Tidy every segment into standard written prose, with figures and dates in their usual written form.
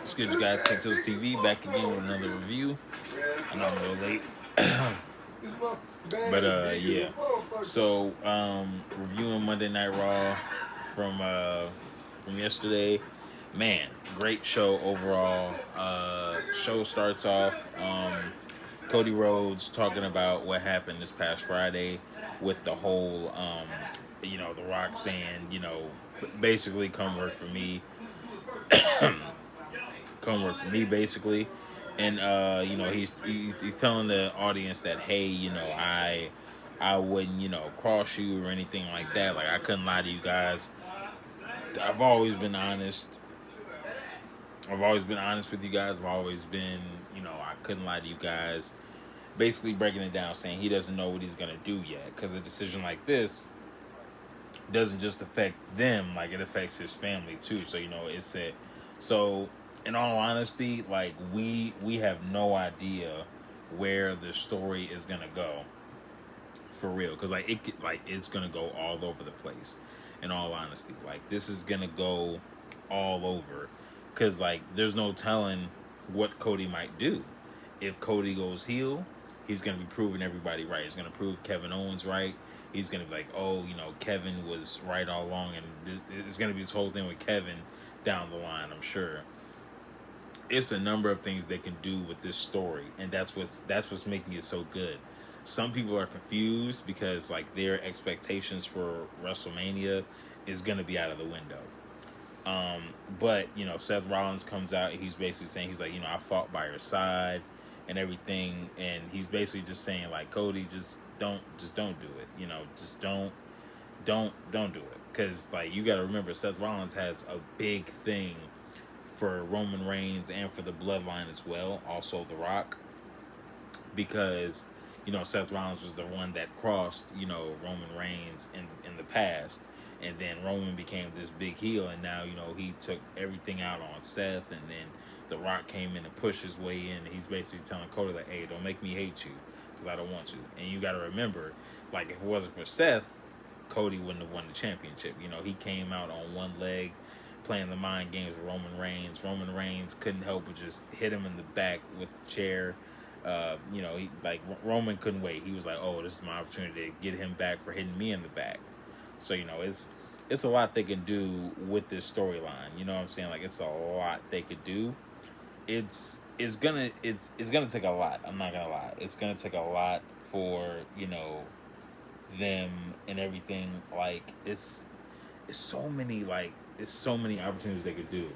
What's good, you guys? Kentos TV back again with another review. I know I'm a little late, but yeah. So reviewing Monday Night Raw from yesterday. Man, great show overall. Show starts off. Cody Rhodes talking about what happened this past Friday with the whole, The Rock saying, basically come work for me, come work for me, basically. And he's telling the audience that, hey, I wouldn't, cross you or anything like that. Like, I couldn't lie to you guys. I've always been honest. I've always been honest with you guys. I've always been, I couldn't lie to you guys. Basically breaking it down, saying he doesn't know what he's gonna do yet, because a decision like this doesn't just affect them, like it affects his family too. So it's it. So in all honesty, like we have no idea where the story is gonna go for real, because it's gonna go all over the place. In all honesty, like this is gonna go all over, because there's no telling what Cody might do. If Cody goes heel, he's gonna be proving everybody right. He's gonna prove Kevin Owens right. He's gonna be like, oh, Kevin was right all along, and it's gonna be this whole thing with Kevin down the line, I'm sure. It's a number of things they can do with this story, and that's what's making it so good. Some people are confused because their expectations for WrestleMania is gonna be out of the window. But Seth Rollins comes out. He's basically saying, he's like, I fought by your side and everything, and he's basically just saying, like, Cody, just don't do it. Just don't do it, because you got to remember, Seth Rollins has a big thing for Roman Reigns and for the Bloodline as well. Also, The Rock, because Seth Rollins was the one that crossed Roman Reigns in the past, and then Roman became this big heel, and now he took everything out on Seth, and then The Rock came in and pushed his way in, and he's basically telling Cody, like, hey, don't make me hate you, because I don't want to. And you got to remember, if it wasn't for Seth, Cody wouldn't have won the championship. He came out on one leg playing the mind games with Roman Reigns. Roman Reigns couldn't help but just hit him in the back with the chair. Roman couldn't wait. He was like, oh, this is my opportunity to get him back for hitting me in the back. So it's a lot they can do with this storyline. You know what I'm saying? It's a lot they could do. It's gonna take a lot. I'm not gonna lie. It's gonna take a lot for them and everything. It's so many it's so many opportunities they could do.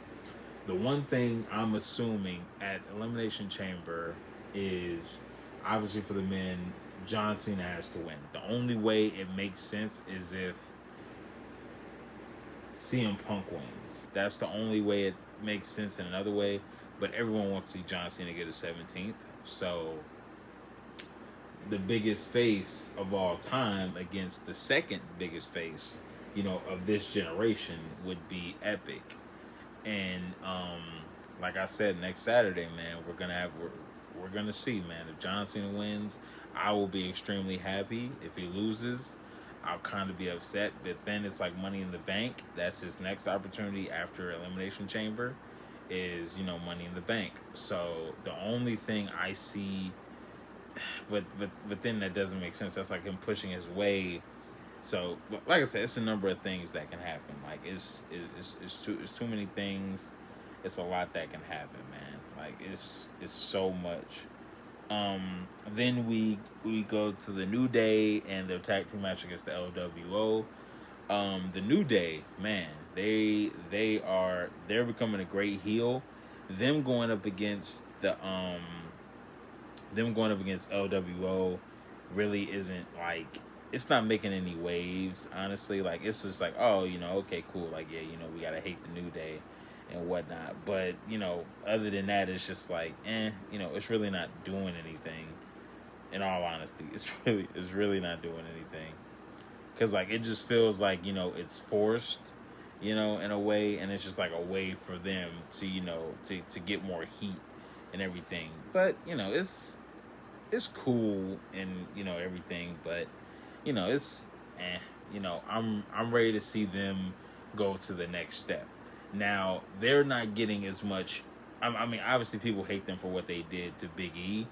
The one thing I'm assuming at Elimination Chamber is, obviously for the men, John Cena has to win. The only way it makes sense is if CM Punk wins. That's the only way it makes sense in another way. But everyone wants to see John Cena get a 17th. So the biggest face of all time against the second biggest face, of this generation would be Epic. And like I said, next Saturday, man, we're gonna see, man. If John Cena wins, I will be extremely happy. If he loses, I'll kind of be upset. But then it's like Money in the Bank. That's his next opportunity after Elimination Chamber, is Money in the Bank. So the only thing I see, but then that doesn't make sense. That's like him pushing his way. So, like I said, it's a number of things that can happen. It's too many things. It's a lot that can happen, man. It's so much. Then we go to the New Day and their tag team match against the LWO. The New Day, man, they're becoming a great heel. Them going up against LWO really isn't it's not making any waves, honestly. It's just oh, okay, cool. We gotta hate the New Day and whatnot. But, other than that, it's just it's really not doing anything. In all honesty, it's really not doing anything. Because, it just feels it's forced, in a way. And it's just a way for them to, to get more heat and everything. But, it's cool and, everything. But, it's I'm ready to see them go to the next step. Now, they're not getting as much I mean, obviously people hate them for what they did to Big E,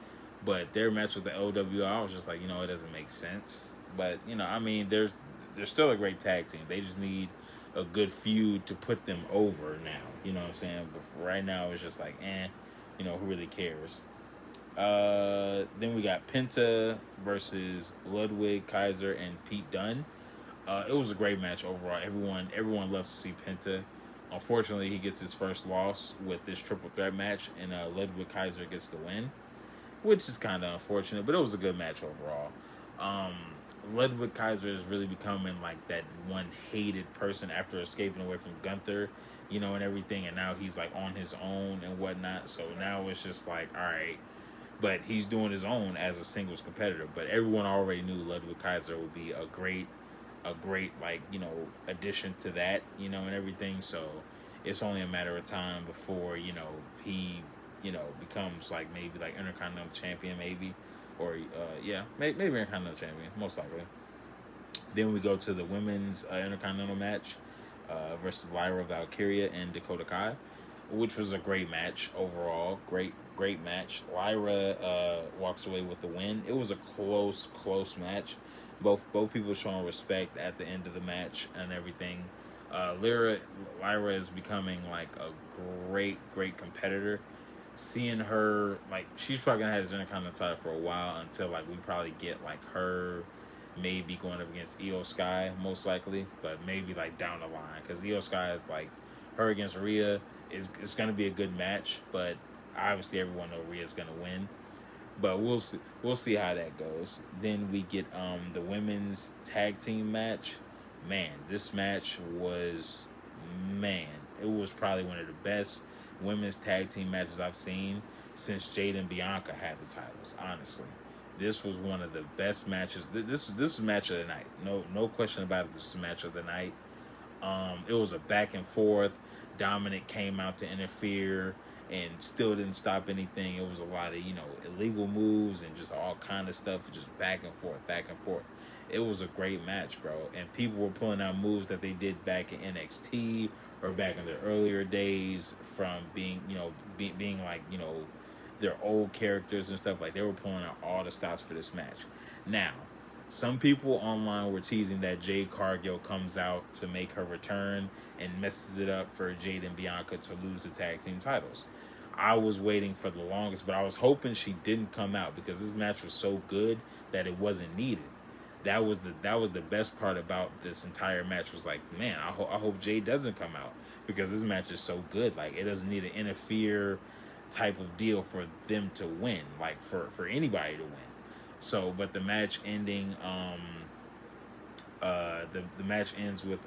but their match with the LWR, I was just like, it doesn't make sense. But I mean, they're still a great tag team. They just need a good feud to put them over now. You know what I'm saying? But for right now, it's just like, who really cares? Then we got Penta versus Ludwig Kaiser and Pete Dunne. It was a great match overall. Everyone loves to see Penta. Unfortunately, he gets his first loss with this triple threat match, and Ludwig Kaiser gets the win, which is kind of unfortunate, but it was a good match overall. Um, Ludwig Kaiser is really becoming like that one hated person after escaping away from Gunther, and everything, and now he's like on his own and whatnot. So now it's just like, all right, but he's doing his own as a singles competitor. But everyone already knew Ludwig Kaiser would be a great like addition to that, and everything. So it's only a matter of time before he becomes like maybe like Intercontinental Champion, maybe, or yeah, maybe Intercontinental Champion, most likely. Then we go to the women's Intercontinental match versus Lyra Valkyria and Dakota Kai, which was a great match overall. Great match. Lyra walks away with the win. It was a close match. Both people showing respect at the end of the match and everything. Lyra is becoming like a great competitor. Seeing her, like, she's probably gonna have the Intercontinental title for a while until like we probably get like her maybe going up against Io Sky, most likely, but maybe like down the line, because Io Sky is like her against Rhea is it's going to be a good match, but obviously everyone knows Rhea's going to win. But we'll see how that goes. Then we get the women's tag team match. Man, this match was it was probably one of the best women's tag team matches I've seen since Jade and Bianca had the titles. Honestly, this was one of the best matches. This is match of the night. No question about it. This is match of the night. It was a back and forth. Dominic came out to interfere and still didn't stop anything. It was a lot of illegal moves and just all kind of stuff, just back and forth, back and forth. It was a great match, bro. And people were pulling out moves that they did back in NXT or back in their earlier days from being being like their old characters and stuff. Like, they were pulling out all the stops for this match. Now, some people online were teasing that Jade Cargill comes out to make her return and messes it up for Jade and Bianca to lose the tag team titles. I was waiting for the longest, but I was hoping she didn't come out because this match was so good that it wasn't needed. That was the best part about this entire match. Was like, man, I hope Jade doesn't come out because this match is so good. Like, it doesn't need to interfere type of deal for them to win, like for anybody to win. So, but the match ending, the match ends with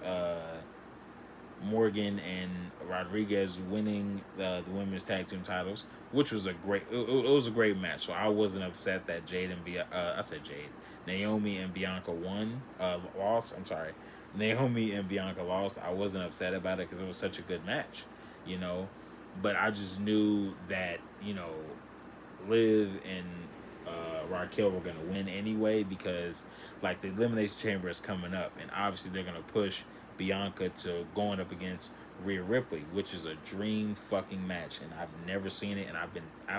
Morgan and Rodriguez winning the women's tag team titles, which was it was a great match. So I wasn't upset that Naomi and Bianca lost. I'm sorry, Naomi and Bianca lost. I wasn't upset about it because it was such a good match, you know. But I just knew that Liv and Raquel were going to win anyway because like the Elimination Chamber is coming up, and obviously they're going to push Bianca to going up against Rhea Ripley, which is a dream fucking match, and I've never seen it, and I've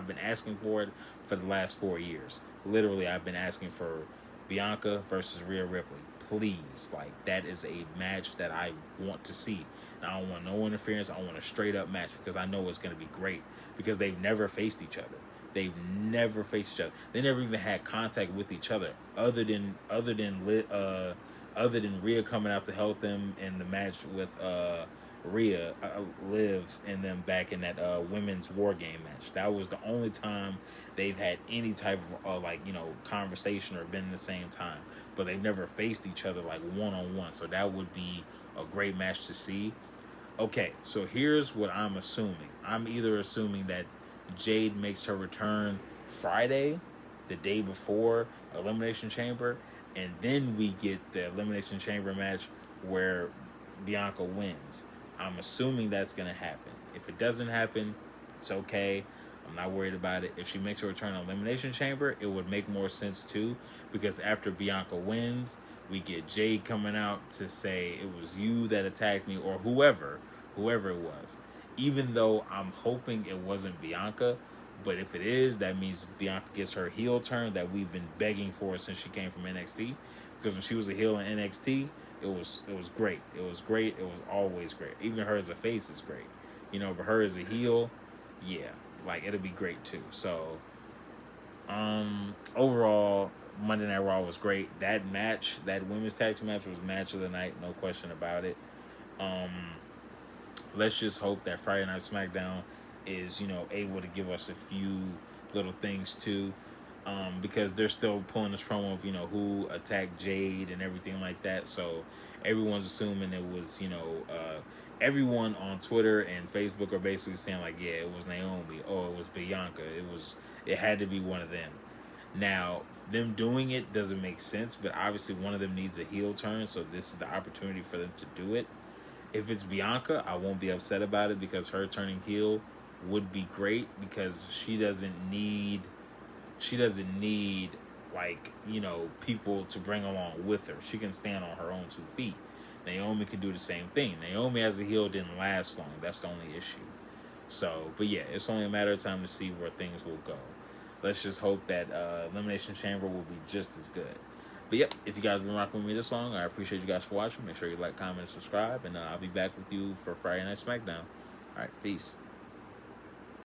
been asking for it for the last 4 years. Literally, I've been asking for Bianca versus Rhea Ripley. Please, like, that is a match that I want to see. And I don't want no interference. I want a straight up match because I know it's going to be great because they've never faced each other. They've never faced each other. They never even had contact with each other, other than Rhea coming out to help them in the match with Rhea, Liv, and them back in that women's war game match. That was the only time they've had any type of conversation or been in the same time. But they've never faced each other like one-on-one. So that would be a great match to see. Okay, so here's what I'm assuming. I'm either assuming that Jade makes her return Friday, the day before Elimination Chamber, and then we get the Elimination Chamber match where Bianca wins. I'm assuming that's going to happen. If it doesn't happen, it's okay. I'm not worried about it. If she makes her return on Elimination Chamber, it would make more sense too, because after Bianca wins, we get Jade coming out to say it was you that attacked me, or whoever it was. even though I'm hoping it wasn't Bianca, but if it is, that means Bianca gets her heel turn that we've been begging for since she came from NXT. Because when she was a heel in NXT, it was great. It was great. It was always great. Even her as a face is great. But her as a heel, yeah, like it'll be great too. So, overall, Monday Night Raw was great. That match, that women's tag team match, was match of the night, no question about it. Um, let's just hope that Friday Night SmackDown is, able to give us a few little things too. Because they're still pulling this promo of, who attacked Jade and everything like that. So everyone's assuming it was, everyone on Twitter and Facebook are basically saying like, yeah, it was Naomi. Oh, it was Bianca. It had to be one of them. Now, them doing it doesn't make sense, but obviously one of them needs a heel turn, so this is the opportunity for them to do it. If it's Bianca, I won't be upset about it because her turning heel would be great because she doesn't need like, people to bring along with her. She can stand on her own 2 feet. Naomi can do the same thing. Naomi as a heel didn't last long. That's the only issue. So, but yeah, it's only a matter of time to see where things will go. Let's just hope that Elimination Chamber will be just as good. But yep, if you guys have been rocking with me this long, I appreciate you guys for watching. Make sure you like, comment, and subscribe, and I'll be back with you for Friday Night SmackDown. All right, peace.